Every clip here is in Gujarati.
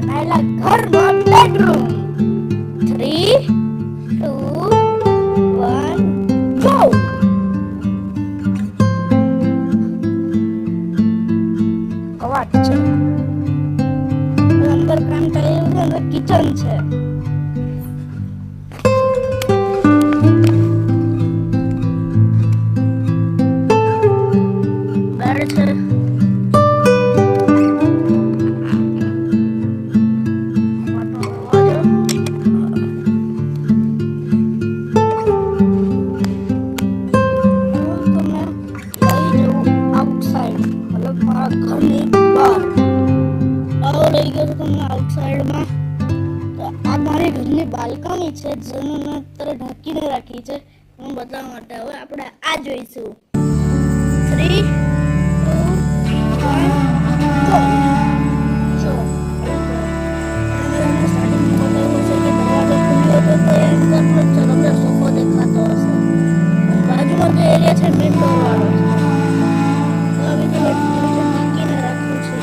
બનાયેલા ઘરમાં બેડરૂમ. 3, 2, 1 ગો. કવાટ છે, અંદર કામ થાય એવું છે, અંદર કિચન છે. બેડ છે. બાલ્કની છે જેને અત્યારે ઢાંકીને રાખી છે હું બતાવવા માટે. હવે આપણે આ જોઈશું. 3, 2, 1 ગો. જો સ્ટાર્ટિંગમાં બતાવ્યું છે કે દરવાજો ખુલ્લો હતો તો અંદર પણ ચલો સોફો દેખાતો હશે. બાજુમાં જે એરિયા છે મેઇન ડોર વાળો છે. હવે ઢાંકીને રાખ્યું છે.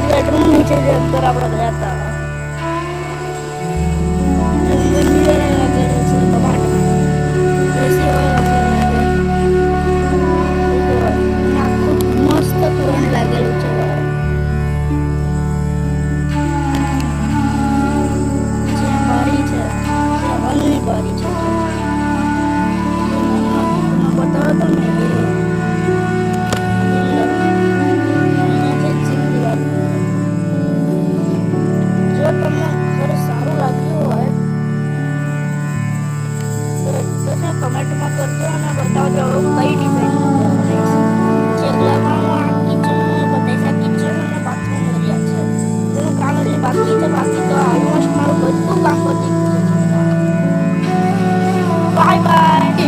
બેડરૂમ નીચે જે અંદર આપણે ગયા હતા મસ્ત તોરણ લાગેલું છે. બારી છે, હોલની બારી છે. બતાવો તો ને કમેન્ટમાં કરજો અને બતાવજો કઈ